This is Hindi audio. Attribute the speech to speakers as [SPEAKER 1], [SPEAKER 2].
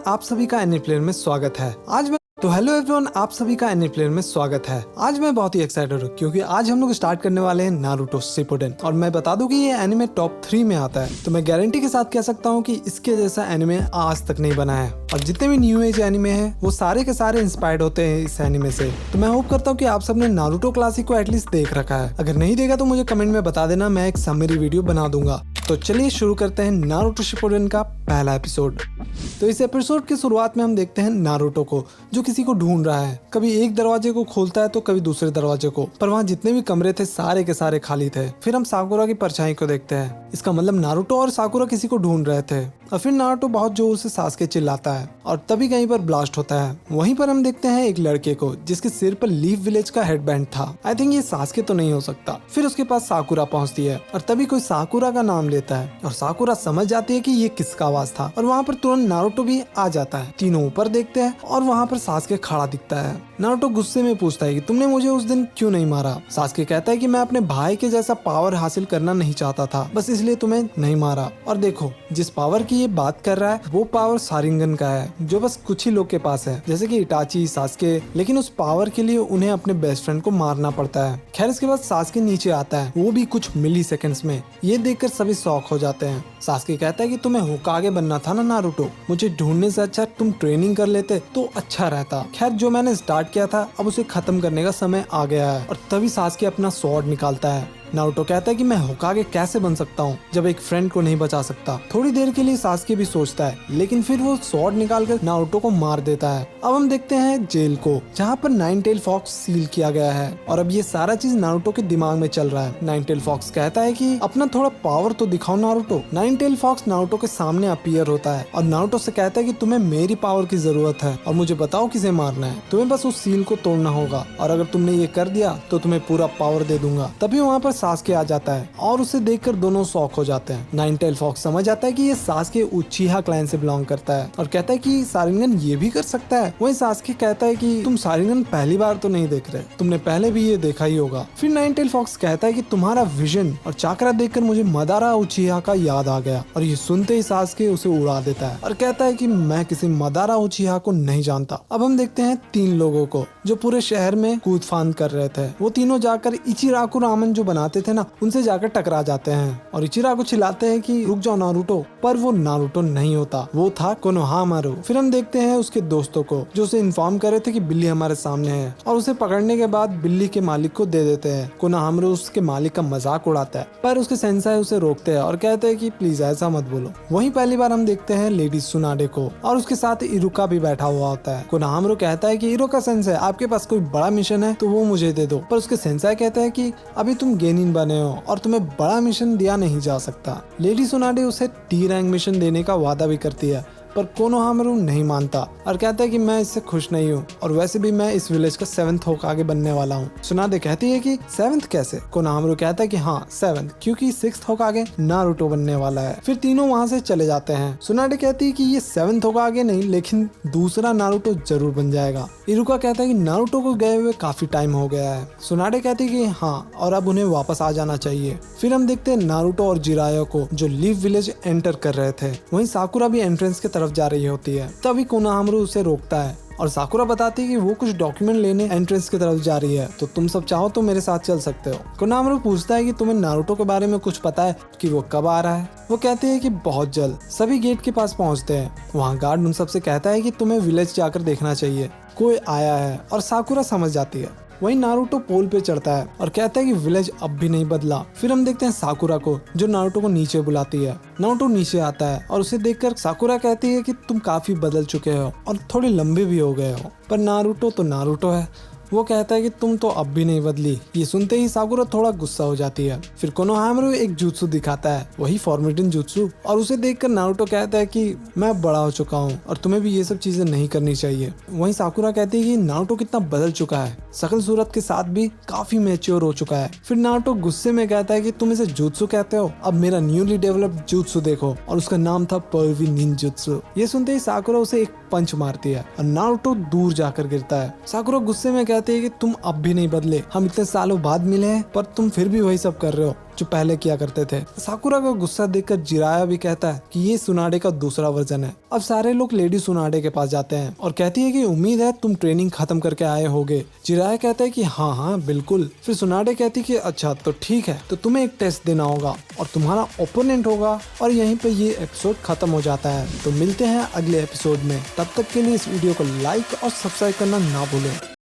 [SPEAKER 1] आप सभी का एनी प्लेयर में स्वागत है। हेलो एवरीवन, आप सभी का एनी प्लेयर में स्वागत है। आज मैं बहुत ही एक्साइटेड हूँ क्योंकि आज हम लोग स्टार्ट करने वाले हैं नारुतो शिपुडेन। और मैं बता दूं कि ये एनिमे टॉप 3 में आता है, तो मैं गारंटी के साथ कह सकता हूँ कि इसके जैसा एनिमे आज तक नहीं बना है। और जितने भी न्यू एज एनिमे हैं वो सारे के सारे इंस्पायर्ड होते हैं इस एनिमे से। तो मैं होप करता हूँ कि आप सबने नारुतो क्लासिक को एटलीस्ट देख रखा है। अगर नहीं देखा तो मुझे कमेंट में बता देना, मैं एक समरी वीडियो बना दूंगा। तो चलिए शुरू करते हैं नारुतो शिपुडेन का पहला एपिसोड। तो इस एपिसोड की शुरुआत में हम देखते हैं नारुतो को, जो किसी को ढूंढ रहा है। कभी एक दरवाजे को खोलता है तो कभी दूसरे दरवाजे को, पर वहाँ जितने भी कमरे थे सारे के सारे खाली थे। फिर हम साकुरा की परछाई को देखते हैं। इसका मतलब नारुतो और साकुरा किसी को ढूंढ रहे थे। और फिर नारुतो बहुत जोर से सासुके चिल्लाता है और तभी कहीं पर ब्लास्ट होता है। वहीं पर हम देखते हैं एक लड़के को जिसके सिर पर लीफ विलेज का हेडबैंड था। आई थिंक ये सासुके तो नहीं हो सकता। फिर उसके पास साकुरा पहुंचती है और तभी कोई साकुरा का नाम लेता है और साकुरा समझ जाती है कि ये किसका आवाज था। और वहाँ पर तुरंत नारुतो भी आ जाता है। तीनों ऊपर देखते हैं और वहाँ पर सासुके खड़ा दिखता है। नारुतो गुस्से में पूछता है कि तुमने मुझे उस दिन क्यों नहीं मारा। सासुके कहता है कि मैं अपने भाई के जैसा पावर हासिल करना नहीं चाहता था, बस इसलिए तुम्हें नहीं मारा। और देखो, जिस पावर की ये बात कर रहा है वो पावर शारिंगन का है, जो बस कुछ ही लोग के पास है, जैसे कि इटाची, सासुके। लेकिन उस पावर के लिए उन्हें अपने बेस्ट फ्रेंड को मारना पड़ता है। खैर, इसके बाद सासुके नीचे आता है, वो भी कुछ मिली सेकेंड्स में। ये देखकर सभी शॉक हो जाते हैं। सासुके कहता है कि तुम्हें होकागे बनना था ना नारुतो, मुझे ढूंढने से अच्छा तुम ट्रेनिंग कर लेते तो अच्छा रहता। खैर, जो मैंने स्टार्ट किया था अब उसे खत्म करने का समय आ गया है। और तभी सासुके अपना स्वॉर्ड निकालता है। नारुतो कहता है कि मैं होकागे कैसे बन सकता हूँ जब एक फ्रेंड को नहीं बचा सकता। थोड़ी देर के लिए सासुके भी सोचता है, लेकिन फिर वो स्वॉर्ड निकालकर नारुतो को मार देता है। अब हम देखते हैं जेल को, जहाँ पर नाइन टेल फॉक्स सील किया गया है। और अब ये सारा चीज नारुतो के दिमाग में चल रहा है। नाइन टेल फॉक्स कहता है कि अपना थोड़ा पावर तो दिखाओ Naruto. Nine tail fox Naruto के सामने अपीयर होता है और नारुतो से कहता है कि तुम्हें मेरी पावर की जरूरत है और मुझे बताओ किसे मारना है। तुम्हें बस उस सील को तोड़ना होगा और अगर तुमने ये कर दिया तो तुम्हें पूरा पावर दे दूंगा। तभी वहाँ पर सासुके आ जाता है और उसे देखकर दोनों शॉक हो जाते हैं। नाइन टेल फॉक्स समझ आता है कि ये सासुके उचिहा क्लैन से बिलोंग करता है और कहता है कि शारिंगन ये भी कर सकता है। वहीं सासुके कहता है कि तुम शारिंगन पहली बार तो नहीं देख रहे, तुमने पहले भी ये देखा ही होगा। फिर नाइन टेल फॉक्स कहता है कि तुम्हारा विजन और चाकरा देखकर मुझे मदारा उचिहा का याद आ गया। और ये सुनते ही सासुके उसे उड़ा देता है और कहता है कि मैं किसी मदारा उचिहा को नहीं जानता। अब हम देखते हैं 3 लोगों को जो पूरे शहर में कूद फांद कर रहे थे। वो तीनों जाकर इचिराकु रामन जो बनाते थे ना, उनसे जाकर टकरा जाते हैं और इचिराकु चिल्लाते हैं कि रुक जाओ नारुतो, पर वो नारुतो नहीं होता, वो था कोनोहामारू। फिर हम देखते हैं उसके दोस्तों को जो उसे इन्फॉर्म कर रहे थे कि बिल्ली हमारे सामने है और उसे पकड़ने के बाद बिल्ली के मालिक को दे देते हैं। कोनोहामारू उसके मालिक का मजाक उड़ाता है, पर उसके सेंसाई उसे रोकते हैं और कहते हैं कि प्लीज ऐसा मत बोलो। वहीं पहली बार हम देखते हैं लेडी सुनाडे को और उसके साथ इरुका भी बैठा हुआ होता है। कोनोहामारू कहता है कि इरुका सेंसाई, आपके पास कोई बड़ा मिशन है तो वो मुझे दे दो, पर उसके सेंसाई कहते हैं कि अभी तुम गेनिन बने हो और तुम्हें बड़ा मिशन दिया नहीं जा सकता। लेडी सुनाडे उसे टी रैंक मिशन देने का वादा भी करती है, पर कोनोहामारू नहीं मानता और कहता है कि मैं इससे खुश नहीं हूँ और वैसे भी मैं इस विलेज का 7th होकागे बनने वाला हूँ। सुनाडे कहती है कि 7th कैसे? कोनोहामारू कहता है कि हाँ 7th, क्योंकि 6th होकागे नारुतो बनने वाला है। फिर तीनों वहाँ से चले जाते हैं। सुनाडे कहती है कि ये 7th होकागे नहीं, लेकिन दूसरा नारुतो जरूर बन जाएगा। इरुका कहता है कि नारुतो को गए हुए काफी टाइम हो गया है। सुनाडे कहती है कि हाँ, और अब उन्हें वापस आ जाना चाहिए। फिर हम देखते हैं नारुतो और जिरायो को जो लीफ विलेज एंटर कर रहे थे। वहीं साकुरा भी एंट्रेंस की तरफ जा रही होती है। तभी कोनोहामारू उसे रोकता है और साकुरा बताती है कि वो कुछ डॉक्यूमेंट लेने एंट्रेंस की तरफ जा रही है, तो तुम सब चाहो तो मेरे साथ चल सकते हो। कोनोहामारू पूछता है कि तुम्हें नारुतो के बारे में कुछ पता है कि वो कब आ रहा है। वो कहते हैं कि बहुत जल्द। सभी गेट के पास पहुंचते हैं। वहाँ गार्ड उन सबसे कहता है कि तुम्हें विलेज जाकर देखना चाहिए, कोई आया है। और साकुरा समझ जाती है। वहीं नारुतो पोल पे चढ़ता है और कहता है कि विलेज अब भी नहीं बदला। फिर हम देखते हैं साकुरा को जो नारुतो को नीचे बुलाती है। नारुतो नीचे आता है और उसे देखकर साकुरा कहती है कि तुम काफी बदल चुके हो और थोड़े लंबे भी हो गए हो, पर नारुतो तो नारुतो है। वो कहता है कि तुम तो अब भी नहीं बदली। ये सुनते ही साकुरा थोड़ा गुस्सा हो जाती है। फिर कोनोहामारू एक जुत्सु दिखाता है, वही फॉर्मेटिन जुत्सु, और उसे देखकर नारुतो कहता है कि मैं बड़ा हो चुका हूँ और तुम्हें भी ये सब चीजें नहीं करनी चाहिए। वहीं साकुरा कहती है कि नारुतो कितना बदल चुका है, शकल सूरत के साथ भी काफी मैच्योर हो चुका है। फिर नारुतो गुस्से में कहता है कि तुम इसे जुत्सु कहते हो, अब मेरा न्यूली डेवलप्ड जुत्सु देखो, और उसका नाम था पर्वी निंजुत्सु। ये सुनते ही साकुरा उसे एक पंच मारती है और नारुतो दूर जाकर गिरता है। साकुरा गुस्से में कहती है कि तुम अब भी नहीं बदले, हम इतने सालों बाद मिले हैं पर तुम फिर भी वही सब कर रहे हो जो पहले किया करते थे। साकुरा का गुस्सा देखकर जिराया भी कहता है कि ये सुनाडे का दूसरा वर्जन है। अब सारे लोग लेडी सुनाडे के पास जाते हैं और कहती है कि उम्मीद है तुम ट्रेनिंग खत्म करके आए होगे। जिराया कहता है कि हाँ हाँ बिल्कुल। फिर सुनाडे कहती है कि अच्छा तो ठीक है, तो तुम्हें एक टेस्ट देना होगा और तुम्हारा ओपोनेंट होगा। और यहीं पे ये एपिसोड खत्म हो जाता है। तो मिलते हैं अगले एपिसोड में, तब तक के लिए इस वीडियो को लाइक और सब्सक्राइब करना ना भूलें।